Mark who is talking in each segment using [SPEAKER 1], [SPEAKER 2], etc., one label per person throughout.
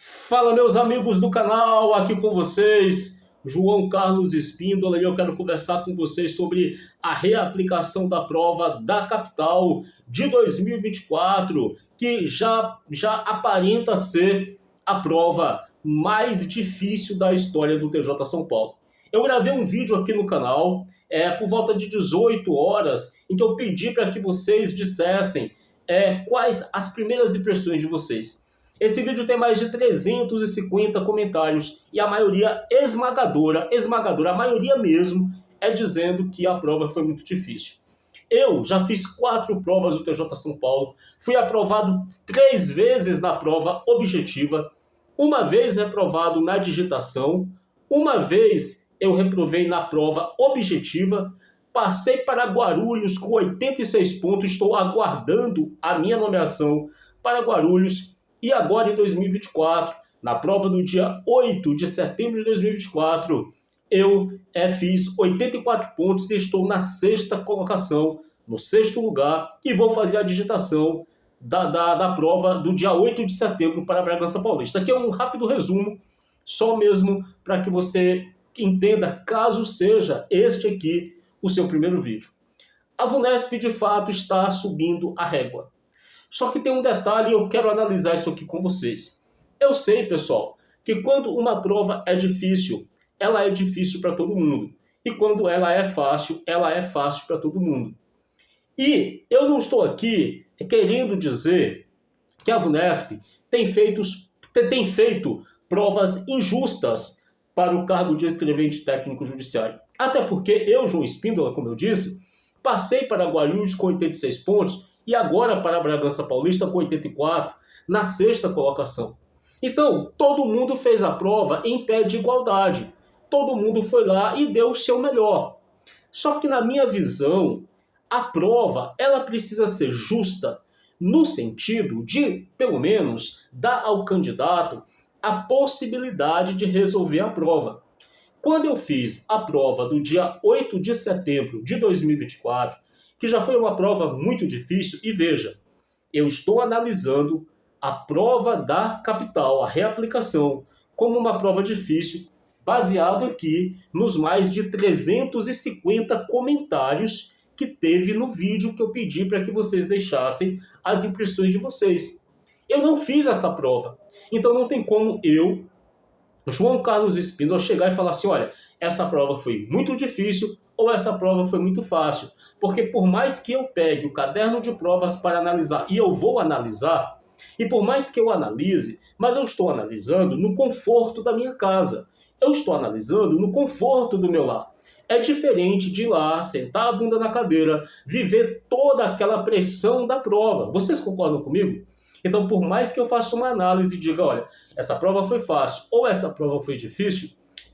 [SPEAKER 1] Fala, meus amigos do canal, aqui com vocês, João Carlos Espíndola, e eu quero conversar com vocês sobre a reaplicação da prova da capital de 2024, que já aparenta ser a prova mais difícil da história do TJ São Paulo. Eu gravei um vídeo aqui no canal, por volta de 18 horas, em que eu pedi para que vocês dissessem quais as primeiras impressões de vocês. Esse vídeo tem mais de 350 comentários e a maioria esmagadora, a maioria mesmo, é dizendo que a prova foi muito difícil. Eu já fiz 4 provas do TJ São Paulo, fui aprovado 3 vezes na prova objetiva, uma vez reprovado na digitação, uma vez eu reprovei na prova objetiva, passei para Guarulhos com 86 pontos, estou aguardando a minha nomeação para Guarulhos. E agora, em 2024, na prova do dia 8 de setembro de 2024, eu fiz 84 pontos e estou na 6ª colocação, no 6º lugar, e vou fazer a digitação da prova do dia 8 de setembro para Bragança Paulista. Aqui é um rápido resumo, só mesmo para que você entenda, caso seja este aqui o seu primeiro vídeo. A VUNESP, de fato, está subindo a régua. Só que tem um detalhe e eu quero analisar isso aqui com vocês. Eu sei, pessoal, que quando uma prova é difícil, ela é difícil para todo mundo. E quando ela é fácil para todo mundo. E eu não estou aqui querendo dizer que a VUNESP tem feito provas injustas para o cargo de escrevente técnico judiciário. Até porque eu, João Espíndola, como eu disse, passei para Guarulhos com 86 pontos, e agora para Bragança Paulista com 84, na 6ª colocação. Então, todo mundo fez a prova em pé de igualdade. Todo mundo foi lá e deu o seu melhor. Só que na minha visão, a prova ela precisa ser justa no sentido de, pelo menos, dar ao candidato a possibilidade de resolver a prova. Quando eu fiz a prova do dia 8 de setembro de 2024, que já foi uma prova muito difícil, e veja, eu estou analisando a prova da capital, a reaplicação, como uma prova difícil, baseado aqui nos mais de 350 comentários que teve no vídeo que eu pedi para que vocês deixassem as impressões de vocês. Eu não fiz essa prova, então não tem como eu, João Carlos Espíndola, chegar e falar assim, olha, essa prova foi muito difícil ou essa prova foi muito fácil. Porque por mais que eu pegue o caderno de provas para analisar, e eu vou analisar, e por mais que eu analise, mas eu estou analisando no conforto da minha casa. Eu estou analisando no conforto do meu lar. É diferente de ir lá, sentar a bunda na cadeira, viver toda aquela pressão da prova. Vocês concordam comigo? Então, por mais que eu faça uma análise e diga, olha, essa prova foi fácil ou essa prova foi difícil,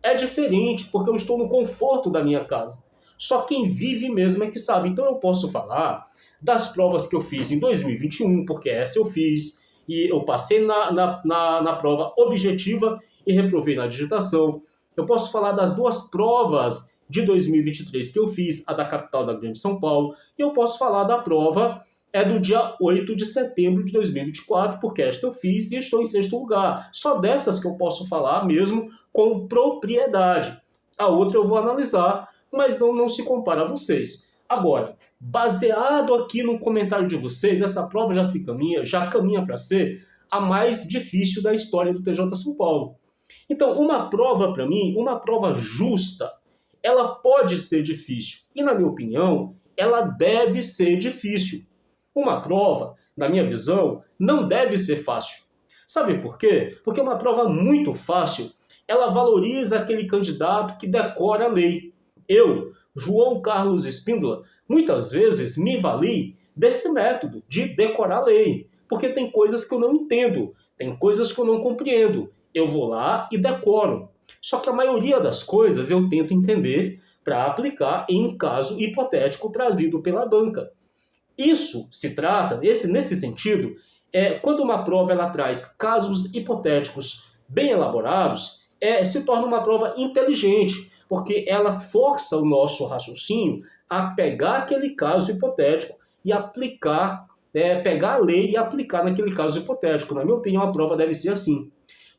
[SPEAKER 1] é diferente porque eu estou no conforto da minha casa. Só quem vive mesmo é que sabe. Então eu posso falar das provas que eu fiz em 2021, porque essa eu fiz, e eu passei na prova objetiva e reprovei na digitação. Eu posso falar das 2 provas de 2023 que eu fiz, a da capital da Grande São Paulo, e eu posso falar da prova do dia 8 de setembro de 2024, porque esta eu fiz e estou em 6º lugar. Só dessas que eu posso falar mesmo com propriedade. A outra eu vou analisar, mas não se compara a vocês. Agora, baseado aqui no comentário de vocês, essa prova já caminha para ser a mais difícil da história do TJ São Paulo. Então, uma prova para mim, uma prova justa, ela pode ser difícil. E na minha opinião, ela deve ser difícil. Uma prova, na minha visão, não deve ser fácil. Sabe por quê? Porque uma prova muito fácil, ela valoriza aquele candidato que decora a lei. Eu, João Carlos Espíndola, muitas vezes me vali desse método de decorar a lei, porque tem coisas que eu não entendo, tem coisas que eu não compreendo. Eu vou lá e decoro. Só que a maioria das coisas eu tento entender para aplicar em um caso hipotético trazido pela banca. Isso se trata, nesse sentido, quando uma prova ela traz casos hipotéticos bem elaborados, se torna uma prova inteligente, porque ela força o nosso raciocínio a pegar aquele caso hipotético e aplicar, pegar a lei e aplicar naquele caso hipotético. Na minha opinião, a prova deve ser assim.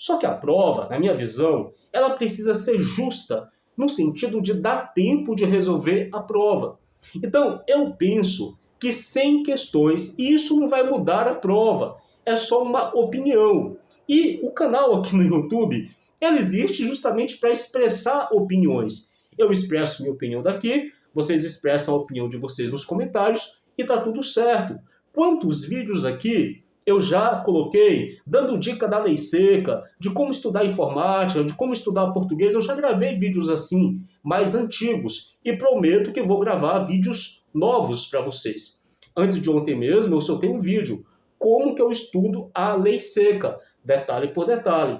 [SPEAKER 1] Só que a prova, na minha visão, ela precisa ser justa, no sentido de dar tempo de resolver a prova. Então, eu penso que 100 questões, isso não vai mudar a prova, é só uma opinião. E o canal aqui no YouTube, ele existe justamente para expressar opiniões. Eu expresso minha opinião daqui, vocês expressam a opinião de vocês nos comentários e tá tudo certo. Quantos vídeos aqui eu já coloquei dando dica da lei seca, de como estudar informática, de como estudar português. Eu já gravei vídeos assim, mais antigos, e prometo que vou gravar vídeos novos para vocês. Antes de ontem mesmo, eu soltei um vídeo, como que eu estudo a lei seca, detalhe por detalhe.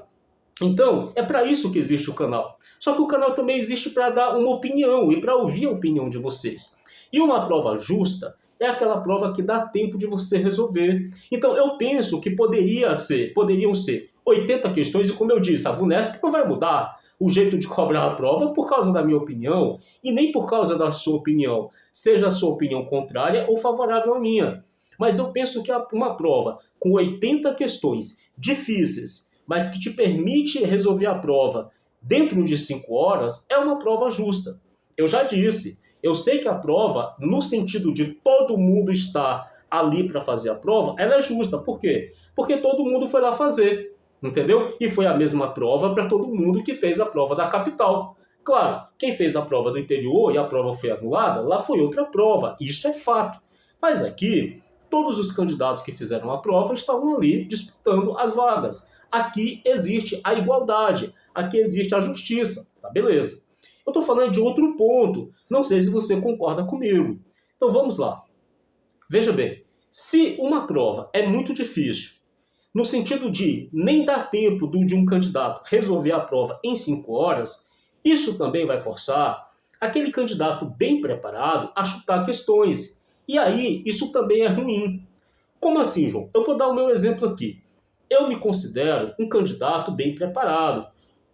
[SPEAKER 1] Então, é para isso que existe o canal. Só que o canal também existe para dar uma opinião e para ouvir a opinião de vocês. E uma prova justa é aquela prova que dá tempo de você resolver. Então, eu penso que poderiam ser 80 questões, e como eu disse, a VUNESP não vai mudar o jeito de cobrar a prova por causa da minha opinião, e nem por causa da sua opinião, seja a sua opinião contrária ou favorável à minha. Mas eu penso que uma prova com 80 questões difíceis, mas que te permite resolver a prova dentro de 5 horas, é uma prova justa. Eu já disse, eu sei que a prova, no sentido de todo mundo estar ali para fazer a prova, ela é justa. Por quê? Porque todo mundo foi lá fazer, entendeu? E foi a mesma prova para todo mundo que fez a prova da capital. Claro, quem fez a prova do interior e a prova foi anulada, lá foi outra prova. Isso é fato. Mas aqui, todos os candidatos que fizeram a prova estavam ali disputando as vagas. Aqui existe a igualdade, aqui existe a justiça, tá? Beleza. Eu estou falando de outro ponto, não sei se você concorda comigo. Então vamos lá. Veja bem, se uma prova é muito difícil, no sentido de nem dar tempo de um candidato resolver a prova em 5 horas, isso também vai forçar aquele candidato bem preparado a chutar questões. E aí, isso também é ruim. Como assim, João? Eu vou dar o meu exemplo aqui. Eu me considero um candidato bem preparado,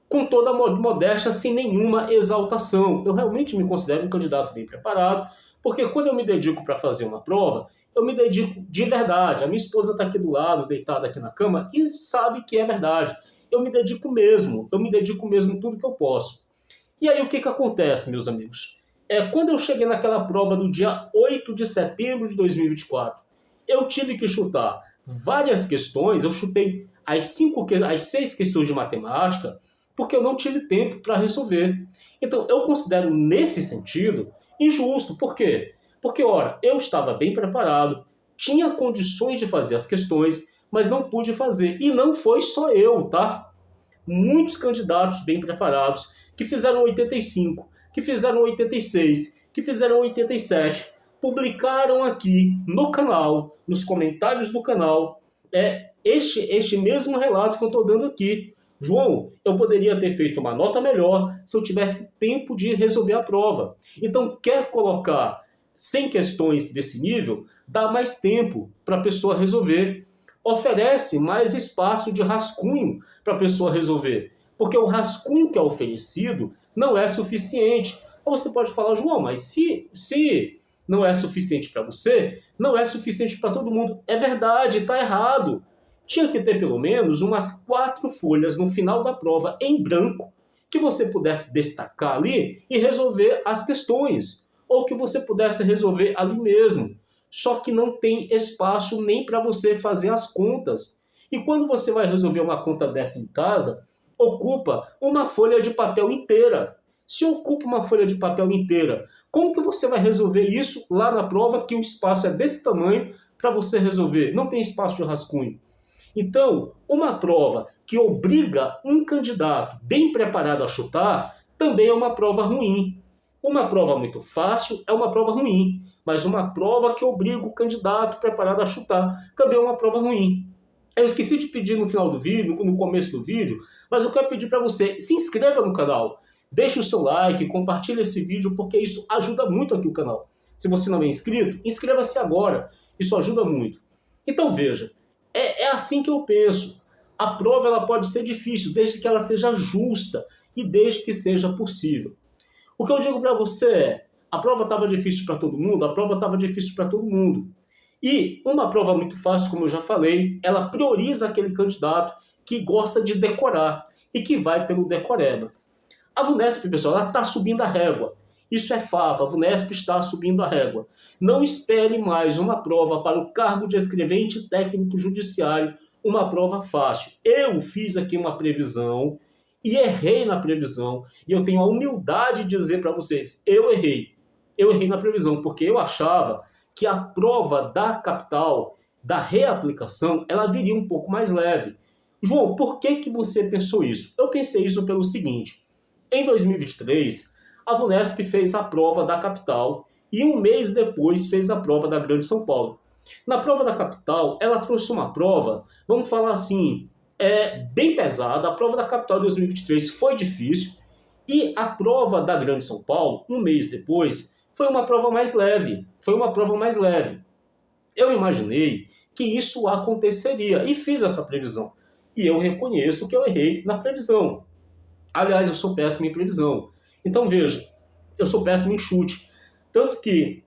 [SPEAKER 1] com toda a modéstia, sem nenhuma exaltação. Eu realmente me considero um candidato bem preparado, porque quando eu me dedico para fazer uma prova, eu me dedico de verdade. A minha esposa está aqui do lado, deitada aqui na cama, e sabe que é verdade. Eu me dedico mesmo tudo que eu posso. E aí o que acontece, meus amigos? Quando eu cheguei naquela prova do dia 8 de setembro de 2024, eu tive que chutar várias questões, eu chutei as 6 questões de matemática, porque eu não tive tempo para resolver. Então, eu considero, nesse sentido, injusto. Por quê? Porque, ora, eu estava bem preparado, tinha condições de fazer as questões, mas não pude fazer. E não foi só eu, tá? Muitos candidatos bem preparados, que fizeram 85, que fizeram 86, que fizeram 87, publicaram aqui no canal, nos comentários do canal, este mesmo relato que eu estou dando aqui. João, eu poderia ter feito uma nota melhor se eu tivesse tempo de resolver a prova. Então, quer colocar 100 questões desse nível, dá mais tempo para a pessoa resolver. Oferece mais espaço de rascunho para a pessoa resolver. Porque o rascunho que é oferecido não é suficiente. Ou você pode falar, João, mas se não é suficiente para você, não é suficiente para todo mundo. É verdade, está errado. Tinha que ter pelo menos umas 4 folhas no final da prova em branco que você pudesse destacar ali e resolver as questões. Ou que você pudesse resolver ali mesmo. Só que não tem espaço nem para você fazer as contas. E quando você vai resolver uma conta dessa em casa, ocupa uma folha de papel inteira. Se ocupa uma folha de papel inteira, como que você vai resolver isso lá na prova que o espaço é desse tamanho para você resolver? Não tem espaço de rascunho. Então, uma prova que obriga um candidato bem preparado a chutar também é uma prova ruim. Uma prova muito fácil é uma prova ruim, mas uma prova que obriga o candidato preparado a chutar também é uma prova ruim. Eu esqueci de pedir no final do vídeo, no começo do vídeo, mas eu quero pedir para você, se inscreva no canal, deixe o seu like, compartilhe esse vídeo, porque isso ajuda muito aqui o canal. Se você não é inscrito, inscreva-se agora, isso ajuda muito. Então veja, é assim que eu penso. A prova ela pode ser difícil, desde que ela seja justa e desde que seja possível. O que eu digo para você é, a prova estava difícil para todo mundo, a prova estava difícil para todo mundo. E uma prova muito fácil, como eu já falei, ela prioriza aquele candidato que gosta de decorar e que vai pelo decoreba. A VUNESP, pessoal, ela está subindo a régua. Isso é fato, a VUNESP está subindo a régua. Não espere mais uma prova para o cargo de escrevente técnico judiciário, uma prova fácil. Eu fiz aqui uma previsão e errei na previsão. E eu tenho a humildade de dizer para vocês, eu errei. Eu errei na previsão, porque eu achava que a prova da capital, da reaplicação, ela viria um pouco mais leve. João, por que você pensou isso? Eu pensei isso pelo seguinte: em 2023, a VUNESP fez a prova da capital e um mês depois fez a prova da Grande São Paulo. Na prova da capital, ela trouxe uma prova, vamos falar assim, bem pesada. A prova da capital de 2023 foi difícil e a prova da Grande São Paulo, um mês depois, foi uma prova mais leve. Foi uma prova mais leve. Eu imaginei que isso aconteceria e fiz essa previsão. E eu reconheço que eu errei na previsão. Aliás, eu sou péssimo em previsão. Então veja, eu sou péssimo em chute. Tanto que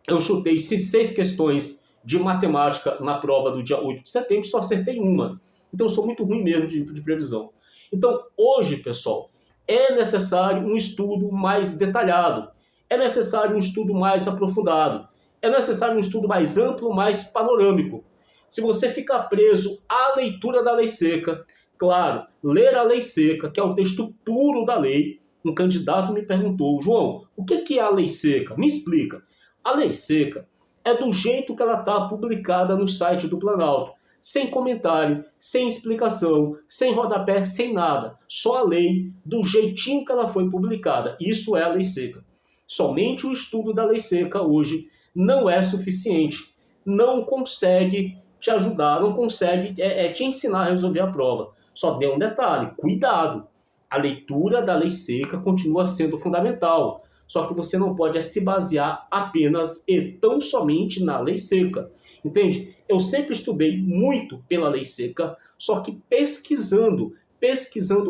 [SPEAKER 1] eu chutei 6 questões de matemática na prova do dia 8 de setembro e só acertei uma. Então eu sou muito ruim mesmo de previsão. Então hoje, pessoal, é necessário um estudo mais detalhado. É necessário um estudo mais aprofundado. É necessário um estudo mais amplo, mais panorâmico. Se você ficar preso à leitura da lei seca, claro, ler a lei seca, que é o texto puro da lei, um candidato me perguntou, João, o que é a lei seca? Me explica. A lei seca é do jeito que ela está publicada no site do Planalto, sem comentário, sem explicação, sem rodapé, sem nada. Só a lei, do jeitinho que ela foi publicada. Isso é a lei seca. Somente o estudo da lei seca hoje não é suficiente. Não consegue te ajudar, não consegue te ensinar a resolver a prova. Só tem um detalhe, cuidado. A leitura da lei seca continua sendo fundamental. Só que você não pode se basear apenas e tão somente na lei seca. Entende? Eu sempre estudei muito pela lei seca, só que pesquisando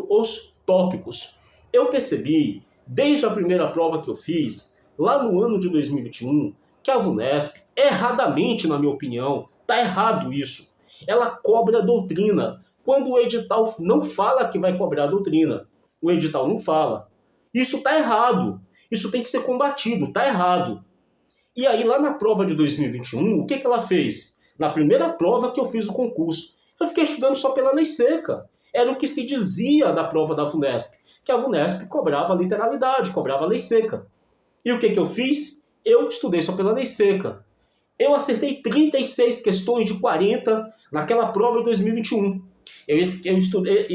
[SPEAKER 1] os tópicos. Eu percebi, desde a primeira prova que eu fiz, lá no ano de 2021, que a VUNESP, erradamente na minha opinião, está errado isso. Ela cobra doutrina, quando o edital não fala que vai cobrar doutrina. O edital não fala. Isso está errado. Isso tem que ser combatido, está errado. E aí, lá na prova de 2021, o que ela fez? Na primeira prova que eu fiz o concurso, eu fiquei estudando só pela lei seca. Era o que se dizia da prova da VUNESP, que a VUNESP cobrava literalidade, cobrava lei seca. E o que eu fiz? Eu estudei só pela lei seca. Eu acertei 36 questões de 40 naquela prova de 2021. Eu estudei,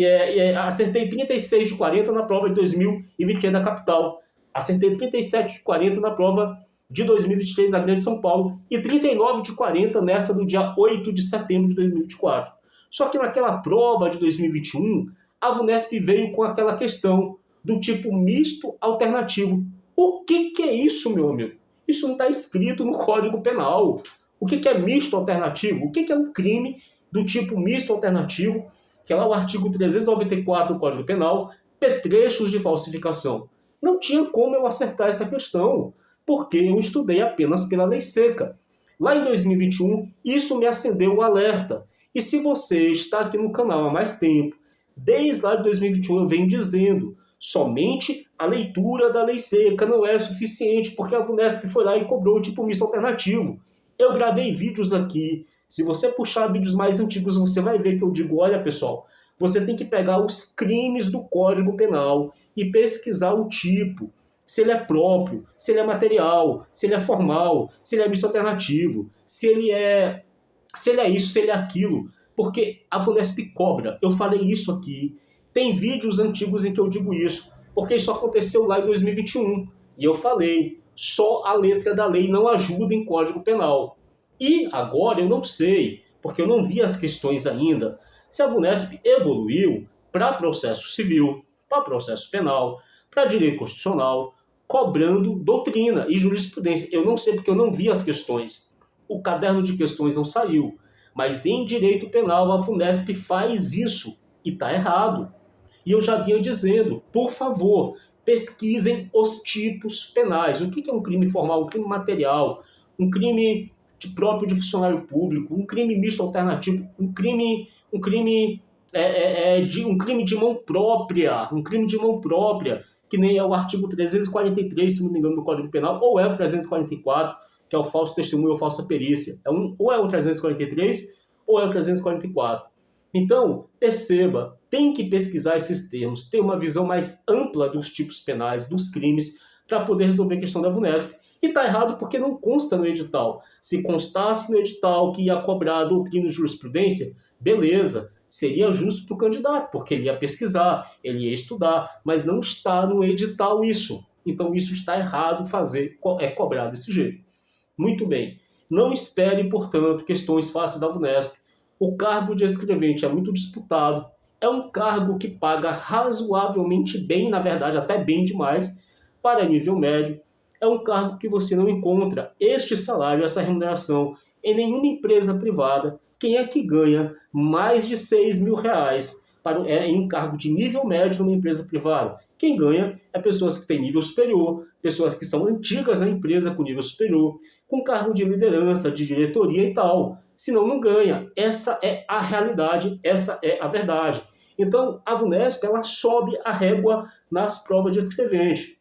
[SPEAKER 1] acertei 36 de 40 na prova de 2021 da capital. Acertei 37 de 40 na prova de 2023 da Grande São Paulo e 39 de 40 nessa do dia 8 de setembro de 2024. Só que naquela prova de 2021, a VUNESP veio com aquela questão do tipo misto alternativo. O que é isso, meu amigo? Isso não está escrito no Código Penal. O que é misto alternativo? O que é um crime do tipo misto alternativo, que é lá o artigo 394 do Código Penal, petrechos de falsificação? Não tinha como eu acertar essa questão, porque eu estudei apenas pela lei seca. Lá em 2021, isso me acendeu um alerta. E se você está aqui no canal há mais tempo, desde lá de 2021 eu venho dizendo, somente a leitura da lei seca não é suficiente, porque a VUNESP foi lá e cobrou o tipo misto alternativo. Eu gravei vídeos aqui. Se você puxar vídeos mais antigos, você vai ver que eu digo, olha pessoal, você tem que pegar os crimes do Código Penal e pesquisar o tipo, se ele é próprio, se ele é material, se ele é formal, se ele é misto alternativo, se ele é isso, se ele é aquilo, porque a VUNESP cobra. Eu falei isso aqui. Tem vídeos antigos em que eu digo isso, porque isso aconteceu lá em 2021. E eu falei, só a letra da lei não ajuda em Código Penal. E agora eu não sei, porque eu não vi as questões ainda, se a VUNESP evoluiu para processo civil, para processo penal, para direito constitucional, cobrando doutrina e jurisprudência. Eu não sei porque eu não vi as questões. O caderno de questões não saiu. Mas em direito penal a VUNESP faz isso e está errado. E eu já vinha dizendo, por favor, pesquisem os tipos penais. O que é um crime formal, um crime material, um crime próprio de funcionário público, um crime misto alternativo, um crime de um crime de mão própria, que nem é o artigo 343, se não me engano, do Código Penal, ou é o 344, que é o falso testemunho ou falsa perícia. Ou é o 343 ou é o 344. Então, perceba, tem que pesquisar esses termos, ter uma visão mais ampla dos tipos penais, dos crimes, para poder resolver a questão da VUNESP. E está errado porque não consta no edital. Se constasse no edital que ia cobrar a doutrina e jurisprudência, beleza, seria justo para o candidato, porque ele ia pesquisar, ele ia estudar, mas não está no edital isso. Então isso está errado cobrar desse jeito. Muito bem. Não espere, portanto, questões fáceis da VUNESP. O cargo de escrevente é muito disputado. É um cargo que paga razoavelmente bem, na verdade até bem demais, para nível médio. É um cargo que você não encontra este salário, essa remuneração, em nenhuma empresa privada. Quem é que ganha mais de R$ 6.000 em um cargo de nível médio numa empresa privada? Quem ganha é pessoas que têm nível superior, pessoas que são antigas na empresa com nível superior, com cargo de liderança, de diretoria e tal. Senão não ganha. Essa é a realidade, essa é a verdade. Então, a VUNESP, ela sobe a régua nas provas de escrevente.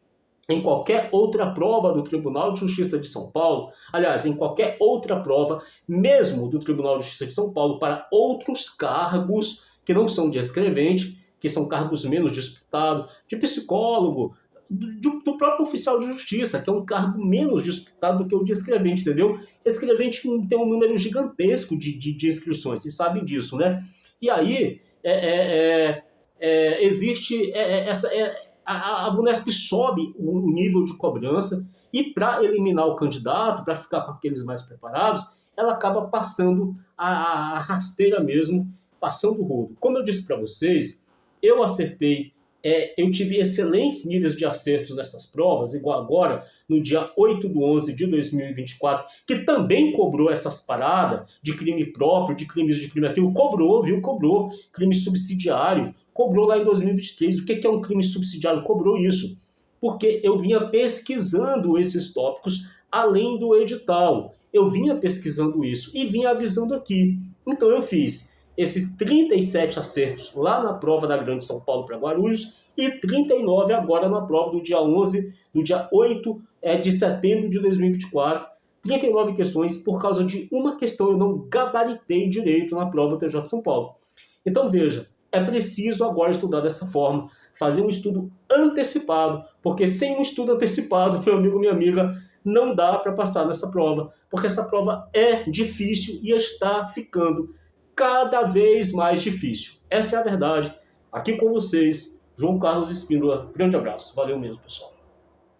[SPEAKER 1] Em qualquer outra prova do Tribunal de Justiça de São Paulo, aliás, em qualquer outra prova, mesmo do Tribunal de Justiça de São Paulo, para outros cargos que não são de escrevente, que são cargos menos disputados, de psicólogo, do próprio oficial de justiça, que é um cargo menos disputado do que o de escrevente, entendeu? Escrevente tem um número gigantesco de inscrições, vocês sabem disso, né? E aí, existe a VUNESP sobe o nível de cobrança e para eliminar o candidato, para ficar com aqueles mais preparados, ela acaba passando a rasteira mesmo, passando o rodo. Como eu disse para vocês, eu acertei, eu tive excelentes níveis de acertos nessas provas, igual agora, no dia 8/11 de 2024, que também cobrou essas paradas de crime próprio, de crimes de crime ativo, cobrou, viu? Cobrou. Crime subsidiário, cobrou lá em 2023. O que é um crime subsidiário? Cobrou isso. Porque eu vinha pesquisando esses tópicos além do edital. Eu vinha pesquisando isso e vinha avisando aqui. Então eu fiz esses 37 acertos lá na prova da Grande São Paulo para Guarulhos e 39 agora na prova do dia 8 de setembro de 2024. 39 questões, por causa de uma questão eu não gabaritei direito na prova do TJ de São Paulo. Então veja, é preciso agora estudar dessa forma, fazer um estudo antecipado, porque sem um estudo antecipado, meu amigo, minha amiga, não dá para passar nessa prova, porque essa prova é difícil e está ficando cada vez mais difícil. Essa é a verdade. Aqui com vocês, João Carlos Espíndola. Grande abraço. Valeu mesmo, pessoal.